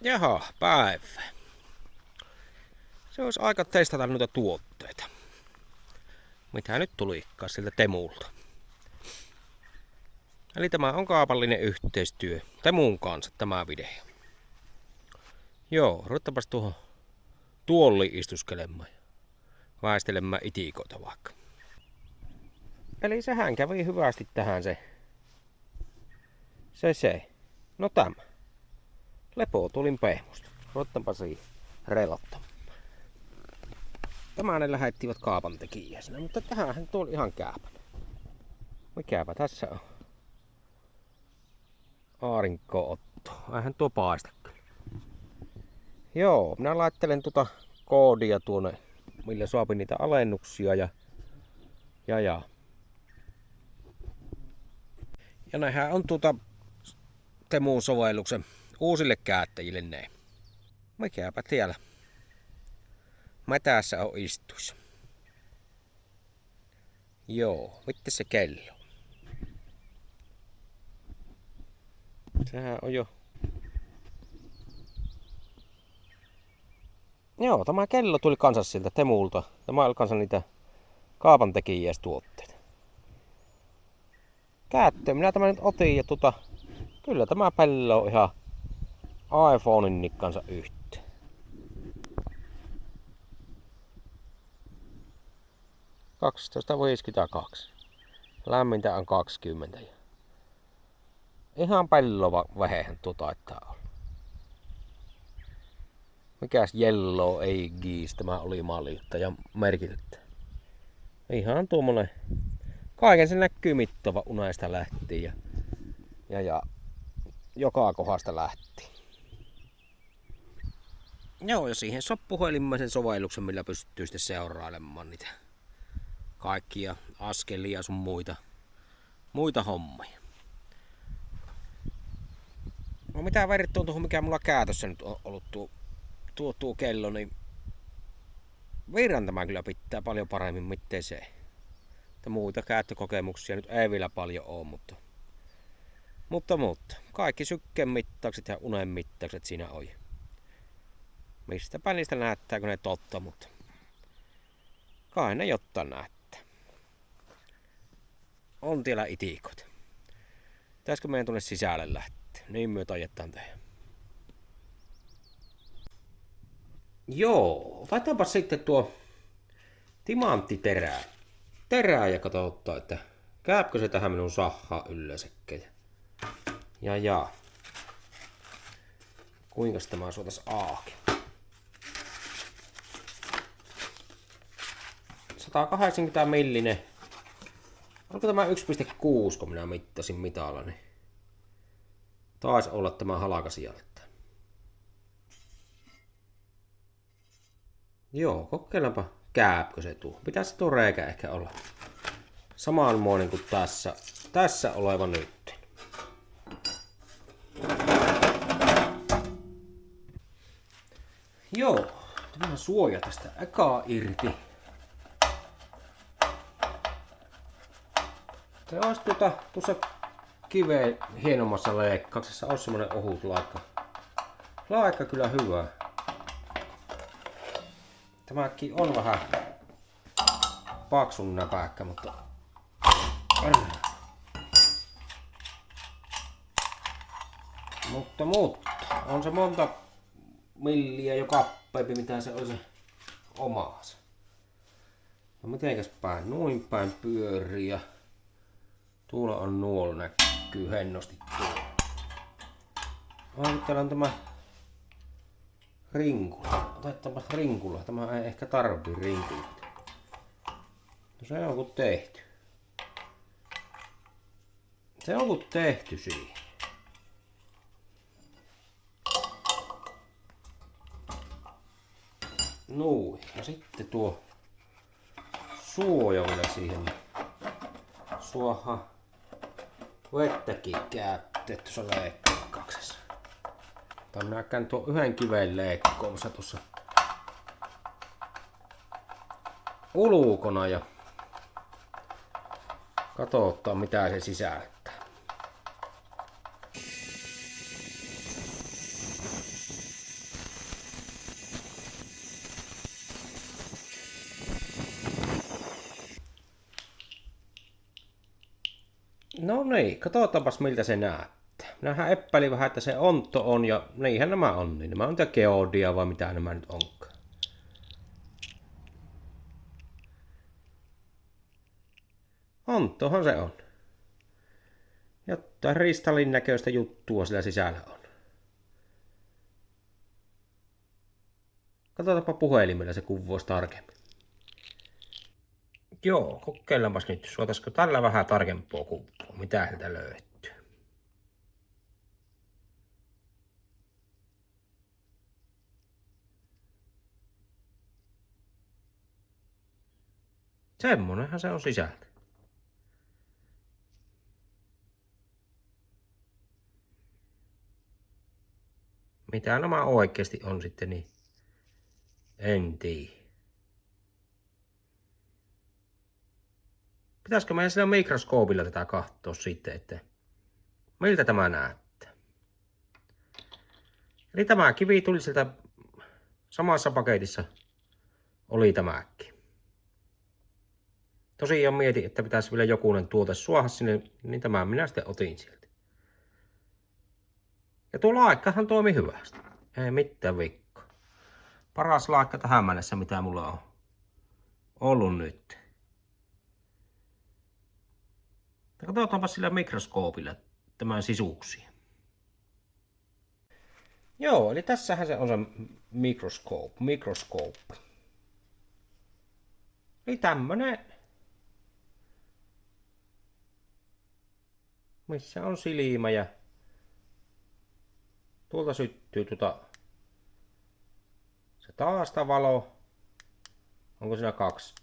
Jaha, päivä. Se olisi aika testata noita tuotteita. Mitä nyt tulikaan siltä Temulta. Eli tämä on kaupallinen yhteistyö Temun kanssa tämä video. Joo, ruvettapas tuohon tuolliin istuskelemaan ja väistelemään itikoita vaikka. Eli sehän kävi hyvästi tähän se. No tämä. Lepo tulin pehmusta. Ruvettaanpa siihen relottamaan. Tämä ne lähettivät kaapan tekijäisenä, mutta tämähän tuli ihan kääpänä. Mikäpä tässä on? Aurinko-otto. Eihän tuo paista kyllä. Joo, minä laittelen tuota koodia tuonne, millä saapi niitä alennuksia ja. Ja näinhän on Temun sovelluksen uusille käyttäjille ne. Mikäpä tiellä. Mätässä on istuissa. Joo, mitä se kello? Sehän on jo. Joo, tämä kello tuli kanssa siltä Temulta. Tämä oli kanssa niitä kaupantekijäistuotteita. Käyttöön minä tämän nyt otin ja kyllä tämä pello on ihan iPhonein kanssa yhteen. 12.52. Lämmintä on 20. Ihan pellova vähehän taitaa olla. Mikäs Yellow Aegis tämä oli mallilta ja merkiltä. Ihan tuommoinen. Kaiken se näkyy mittava unaista lähti ja joka kohdasta lähti. Joo, ja siihen soppuhelimmaisen sovelluksen, millä pystyy sitten seurailemaan niitä kaikkia askelia sun muita hommia. No mitä verrattuna tuohon, mikä mulla käytössä nyt on ollut tuo kello, niin virran tämä kyllä pitää paljon paremmin, miten se. Että muita käyttökokemuksia nyt ei vielä paljon ole, mutta kaikki sykkeen mittaukset ja unen mittaukset siinä on. Mistäpä niistä näyttääkö ne totta, mutta kai ne jotain näyttää. On tiellä itikot. Pitäisikö meidän tuonne sisälle lähteä? Niin myötä ajetaan tehdä. Joo, otetaanpa sitten tuo timanttiterää ja katsotaan, että käypkö se tähän minun sahaa yleensäkin. Ja. Kuinkas tämä suotas auki? 180 millinen. Onko tämä 1,6 kun minä mittasin mitalla, niin taisi olla tämä halaka sieltä. Joo, kokeillaanpa käypkö se tuo. Pitäisi tuo reikä ehkä olla samanmoinen kuin tässä oleva nyt. Joo, tämä suoja tästä äkaa irti. Se olisi tuossa kiveen hienommassa leikkauksessa olisi semmonen ohut laikka. Laikka kyllä hyvä. Tämäkin on vähän paksun näpäkkä, mutta on se monta milliä jo kappeempi, mitä se on se omaansa. No mitenkäs päin? Noin päin pyörii ja tuolla on nuolo näkyy hennosti tuolla. Täällä on tämä rinkula. Otetaanpa rinkula. Tämä ei ehkä tarvii rinkula. No se on kun tehty. Se on kun tehty siihen. Noin. Ja sitten tuo suoja vielä siihen. Suoha vettäkin käytteet tuossa leikkauksessa. Minä käyn tuon yhden kiven leikkoomassa tuossa ulkona ja katsotaan mitä se sisältää. No niin, katsotaanpas miltä se näyttää. Minähän epäilin vähän, että se ontto on ja niinhän nämä on. Niin nämä on niitä geodia vai mitä nämä nyt onkaan. Onttohan se on. Jotain kristallin näköistä juttua sillä sisällä on. Katsotaanpa puhelimella se kuvaus tarkemmin. Joo, kokeillaanpas nyt. Suotaisiko tällä vähän tarkempaa kuvaa? Mitä sieltä löytyy? Semmonenhan se on sisältö. Mitä nämä oikeasti on sitten, niin en tiedä. Pitäisikö meidän sillä mikroskoopilla tätä katsoa sitten, että miltä tämä näyttää? Eli tämä kivi tuli sieltä samassa paketissa, oli tämäkin. Tosiaan mietin, että pitäisi vielä jokunen tuote suoha sinne, niin tämän minä sitten otin sieltä. Ja tuo laikkahan toimi hyvästi. Ei mitään vikkaa. Paras laikka tähän mennessä, mitä mulla on ollut nyt. Katsotaanpa sillä mikroskoopilla tämän sisuksia. Joo, eli tässähän se on se mikroskooppi. Eli tämmönen, missä on silmä ja tuolta syttyy se taasta valo. Onko siinä 2?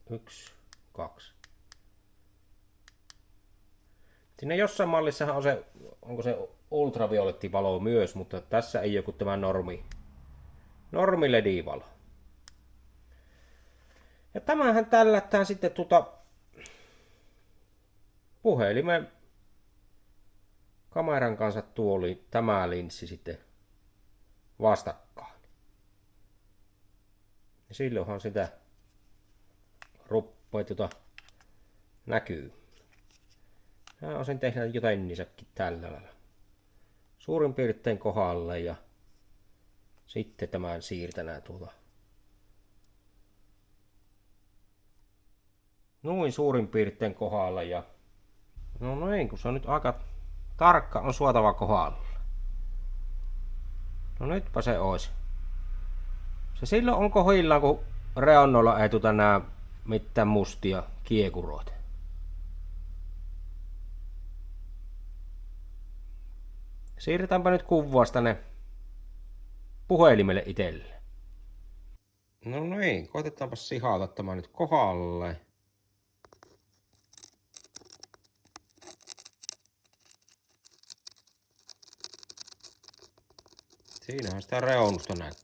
1, 2. Siinä jossain mallissahan on se, onko se ultravioletti valo myös, mutta tässä ei joku tämä normi LED-valo. Ja tämähän tällätään sitten puhelimen kameran kanssa tuoli tämä linssi sitten vastakkain. Ja silloinhan sitä ruppaa näkyy. Mä olisin tehnyt jotain niissäkin tällä lailla. Suurin piirtein kohdalle ja sitten tämän siirtänään noin suurin piirtein kohdalla ja no noin, kun se on nyt aika tarkka, on suotava kohdalla. No nytpä se ois. Se silloin on kohdillaan, kun reunnoilla ei nää mitään mustia kiekuroita. Siirretäänpä nyt kuvasta ne puhelimelle itselle. No niin, koitetaanpa sihata tämä nyt kohdalle. Siinähän sitä reunusta näkyy.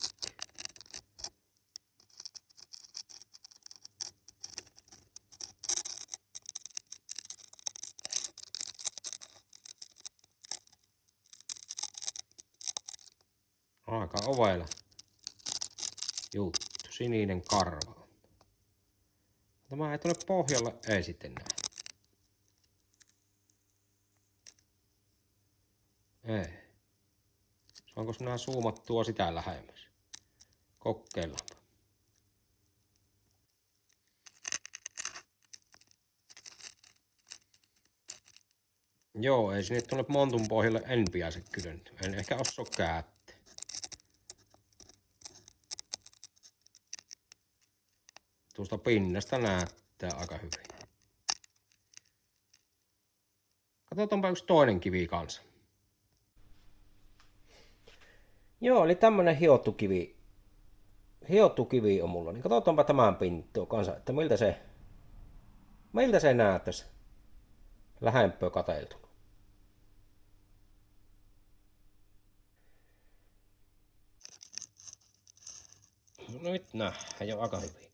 Aika ovela juttu, sininen karva. Tämä ei tule pohjalla, ei sitten näe. Ei. Onko nämä zoomattua sitä lähemmäs? Kokeillaanpa. Joo, ei sinne tuonne montun pohjalle en pääse kyllä. En ehkä osaa käyttää. Tuosta pinnasta näyttää aika hyvin. Katsotaanpa yksi toinen kivi kanssa. Joo, eli tämmönen hiottu kivi on mulla. Niin katsotaanpa tämän pintoa kanssa, että miltä se näyttäisi lähempöä katseltuna. No nyt nähdään jo aika hyvin.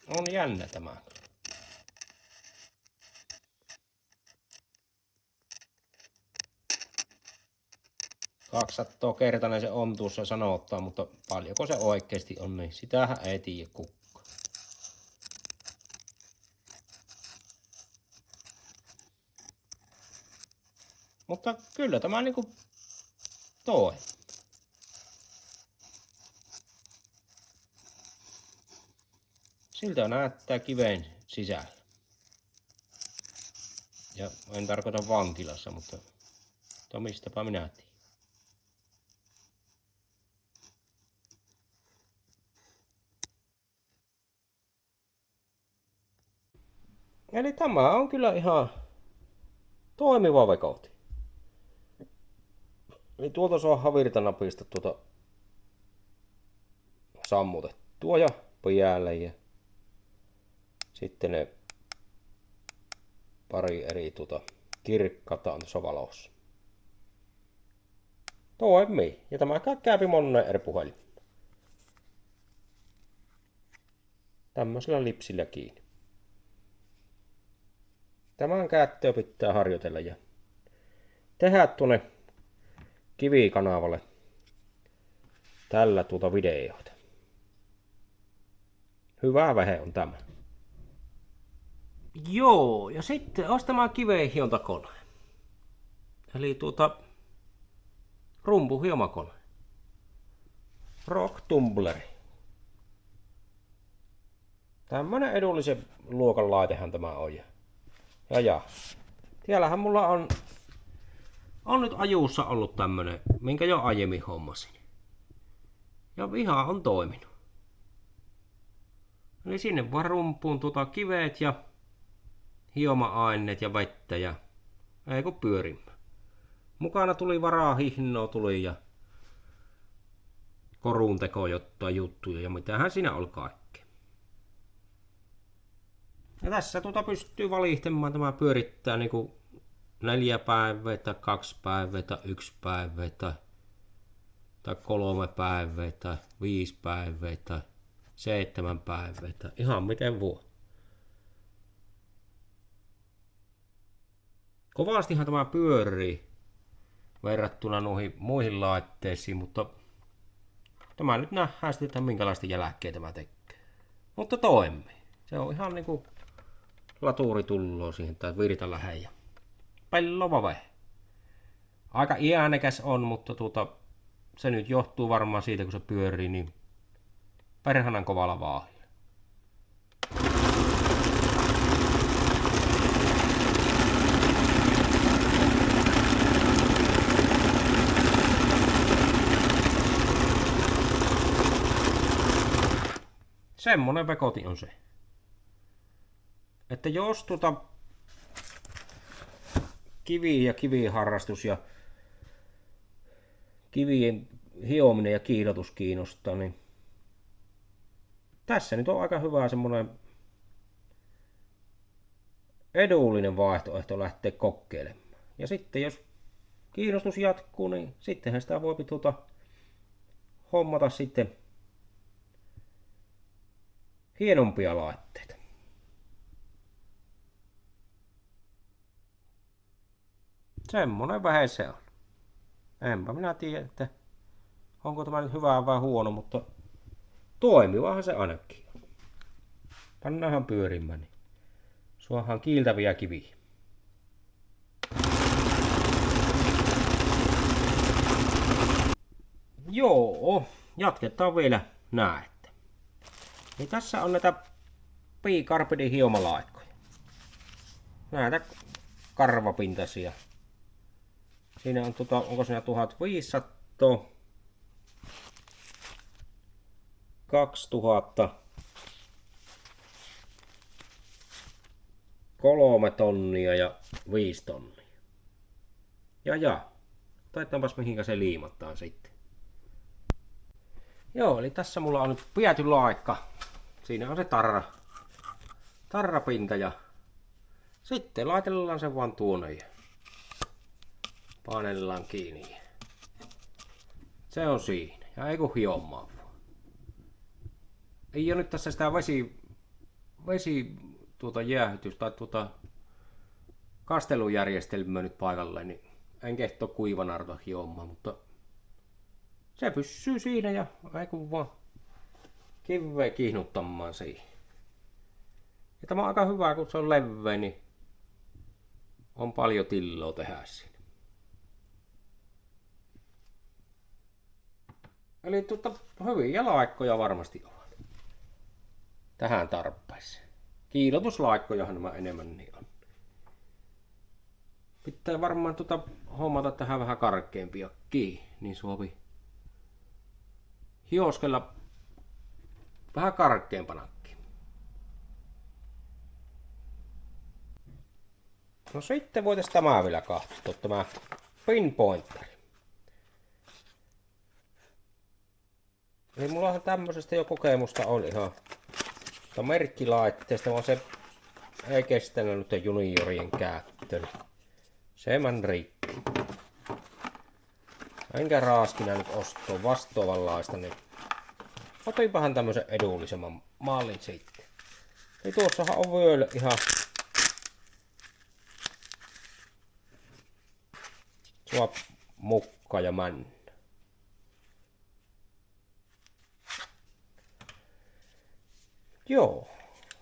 On jännä tämä. 200 kertainen se on tuossa sanottaa, mutta paljonko se oikeasti on, niin sitähän ei tiedä kukaan. Mutta kyllä tämä niinku toi. Siltä näyttää kiven sisällä. Ja en tarkoita vankilassa, mutta mistäpä minä tiedän. Eli tämä on kyllä ihan toimiva vekoti. Eli tuolta saa havirtanapista sammutettua ja päälle ja sitten ne pari eri kirkkaata on tuossa valossa. Toimii. Ja tämä käypi monen eri puhelin. Tämmöisellä lipsillä kiinni. Tämän käyttöä pitää harjoitella ja tehdä tuonne kivikanavalle tällä videoita. Hyvä vähe on tämä. Joo, ja sitten olisi tämä kiveenhiontakone. Eli rumpuhiomakone. Rock Tumbleri. Tämmönen edullisen luokan laitehan tämä on. Ja. Tiellähän mulla on nyt ajuussa ollut tämmönen, minkä jo aiemmin hommasin. Ja ihan on toiminut. Eli sinne vaan rumpuun kiveet ja hioma-aineet ja vettä ja ei kun pyörimään. Mukana tuli varahihnoa tuli ja koruunteko jotain juttuja ja mitähän siinä oli kaikkea. Ja tässä pystyy valitsemaan, tämä pyörittää niinku 4 päivää tai 2 päivää tai 1 päivää tai 3 päivää tai 5 päivää tai 7 päivää tai ihan miten voi. Kovastihan tämä pyörii verrattuna noihin muihin laitteisiin, mutta tämä nyt nähdään sitten, että minkälaista jälkeä tämä tekee. Mutta toimii. Se on ihan niinku laturi tulloo siihen tai virta lähe ja pellova vehe. Aika äänekäs on, mutta se nyt johtuu varmaan siitä, kun se pyörii niin perhanan kovalla vaahilla. Semmonen vekoti on se. Että jos kivi ja kiviharrastus ja kivien hiominen ja kiilotus kiinnostaa, niin tässä nyt on aika hyvä semmonen edullinen vaihtoehto lähteä kokeilemaan. Ja sitten jos kiinnostus jatkuu, niin sittenhän sitä voi hommata sitten hienompia laitteita. Semmonen vähän se on. Enpä minä tiedä, että onko tämä nyt hyvä vai huono, mutta toimivahan se ainakin. Pannaanhan pyörimään, niin suohan kiiltäviä kiviä. Joo, jatketaan vielä näette. Niin tässä on näitä piikarpidin hiomalaikkoja. Näitä karvapintaisia. Siinä on onko siinä 1500, 2000, 3 tonnia ja 5 tonnia. Ja. Taitaanpas mihinkä se liimataan sitten. Joo, eli tässä mulla on nyt piety laikka. Siinä on se tarrapinta ja sitten laitellaan se vaan tuonne ja painellaan kiinni. Se on siinä. Ja ei kun hiomaan. Ei ole nyt tässä sitä vesi jäähytys tai kastelujärjestelmää nyt paikalle, niin en kehto kuivana ruveta hiomaan, mutta Se pysyy siinä ja ei kun vaan kiveä kiihnuttamaan siihen. Ja tämä on aika hyvä, kun se on leveä, niin on paljon tilloa tehdä siinä. Eli hyviä laikkoja varmasti on tähän tarpeeseen. Kiilotuslaikkojahan nämä enemmän niin on. Pitää varmaan hommata tähän vähän karkeampia kiinni, niin sovi hioskella vähän karkeampanakin. No sitten voitaisiin tämä vielä katsoa, tämä pinpointeri. Eli mullahan tämmöisestä jo kokemusta on ihan merkkilaitteesta, vaan se ei kestänyt nyt juniorien käyttöön. Se meni rikki. Enkä raaskina nyt ostaa vastaavanlaista, niin otinpahan tämmösen edullisemman mallin sitten. Eli tuossahan on vyöllä ihan sua mukka ja männä. Joo,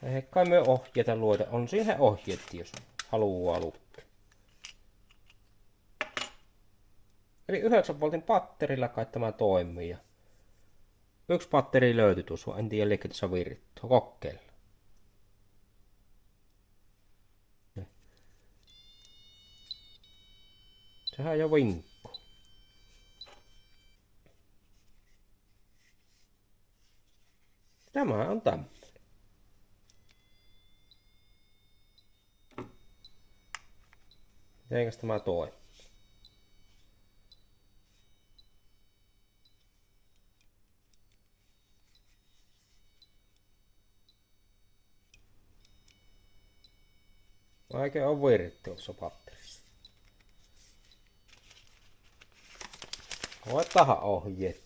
ei kai me ohjeita lueta. On siihen ohjeet, jos haluaa lukea. Eli 9 voltin patterilla kai tämä toimii. Ja yksi patteri löytyi tuossa, en tiedä liekö tässä virtaa. Kokeilla. Sehän jo vinkku. Tämä on tämmöinen. Mitenkäs tämä toimii? Vaikea on virtti tuossa patterissa. Otahan ohjeet.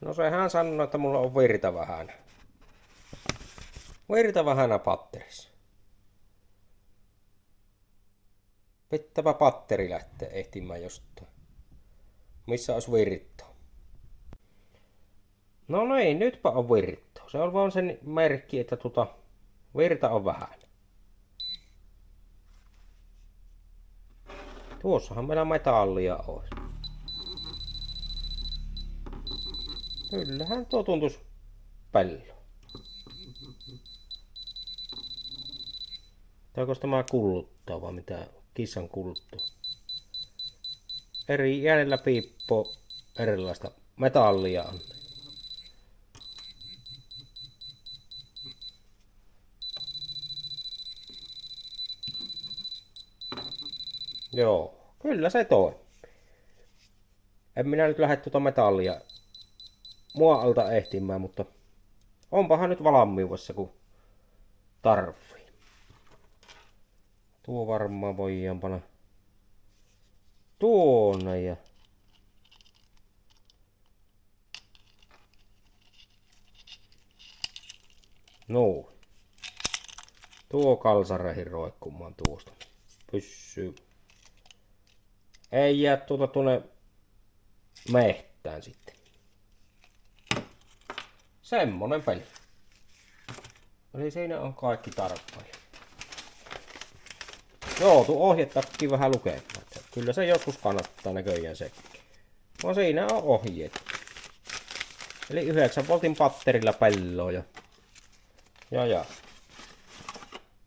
No sehän sanoo, että mulla on virta vähän. Virta vähän patterissa. Pitääpä patteri lähteä ehtimään jostain. Missä olisi virtaa? No ei, nytpä on virtaa. Se on vaan sen merkki, että virta on vähän. Tuossahan meillä metallia olisi. Kyllähän tuo tuntuisi pello. Onko tämä kulluttaa vai mitä? Kissan kulluttaa. Eri äänellä piippoo erilaista metallia on. Joo, kyllä se toi. En minä nyt lähde metallia muualta ehtimään, mutta onpahan nyt valmiudessa kun tarvii. Tuo varmaan voidaan panna tuonne ja no. Tuo kalsareihin roikkumaan tuosta. Pysyy. Ei jää tuonne mehtään sitten. Semmonen peli. Eli siinä on kaikki tarpeen. Joo, tuo ohjetakki vähän lukemaan. Kyllä se joskus kannattaa näköjään sekin. No siinä on ohjeet. Eli 9 voltin patterilla pelloa ja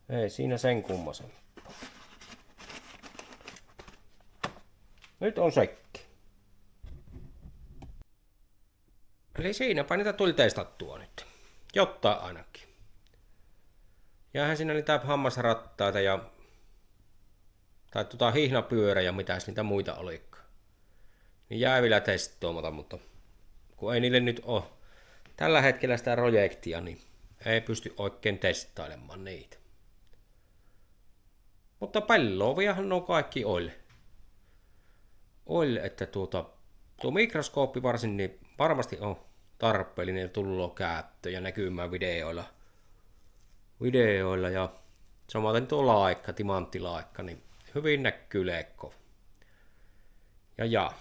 ei siinä sen kummasen. Nyt on sekki. Eli siinäpä niitä tuli testattua nyt. Jotta ainakin. Jäähän siinä niitä hammasrattaita tai hihnapyörä ja mitäs niitä muita olikaan. Niin jäi vielä testoamata, mutta kun ei niille nyt ole tällä hetkellä sitä projektia, niin ei pysty oikein testailemaan niitä. Mutta pelloviahan on kaikki oille, että tuo mikroskooppi varsin niin varmasti on tarpeellinen ja tullut käyttöön ja näkymään videoilla ja samaten tuo laikka, timanttilaikka, niin hyvin näkyy leikko. Ja.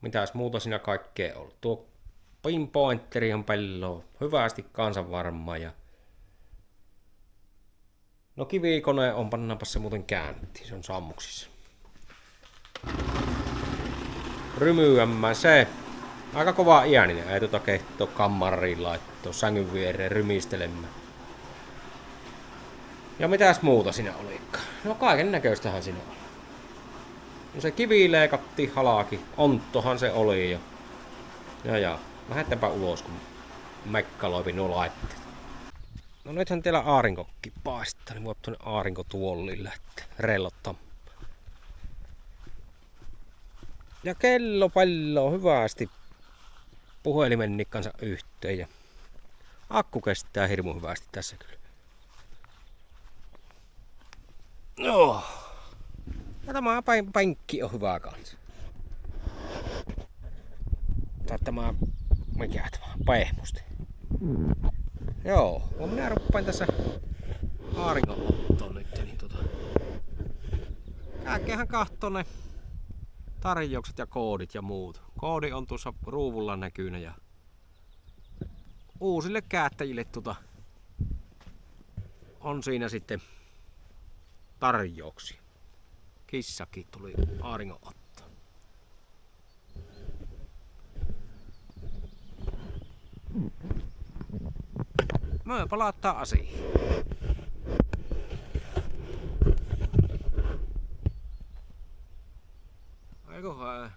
Mitäs muuta siinä kaikkea on? Tuo pinpointeri on pelloa. Hyvästi kansanvarma ja... No kivikone on, pannaanpa se muuten kääntiin. Se on sammuksissa. Rymyämmä se. Aika kova iäninen. Ei tuota kehtoa kammariin laittaa sängyn viereen rymistelemään. Ja mitäs muuta siinä olikaan? No kaiken näköistähän siinä oli. No se kivi leikattiin halaki. Onttohan se oli jo. Ja. Lähdetääpä ulos, kun Mekka loipi nuo laitteet. No nythän teillä aarinkokki paistaa, niin voi tuonne aarinkotuolille lähteä rellottamaan. Ja kello palloo hyvästi puhelimenkin kanssa yhteen ja akku kestää hirmu hyvästi tässä kyllä. Joo. Ja tämä penkki on hyvä kanssa. Tai tämä, mikä tämä, pehmusti. Joo, minä ruppaan tässä aarinkoottoon nyt, niin kääkkehän kahtoo ne tarjoukset ja koodit ja muut. Koodi on tuossa ruuvulla näkyynä ja uusille käyttäjille on siinä sitten tarjouksia. Kissakin tuli aaringonottoon. Me palataan asiaan. Aikohan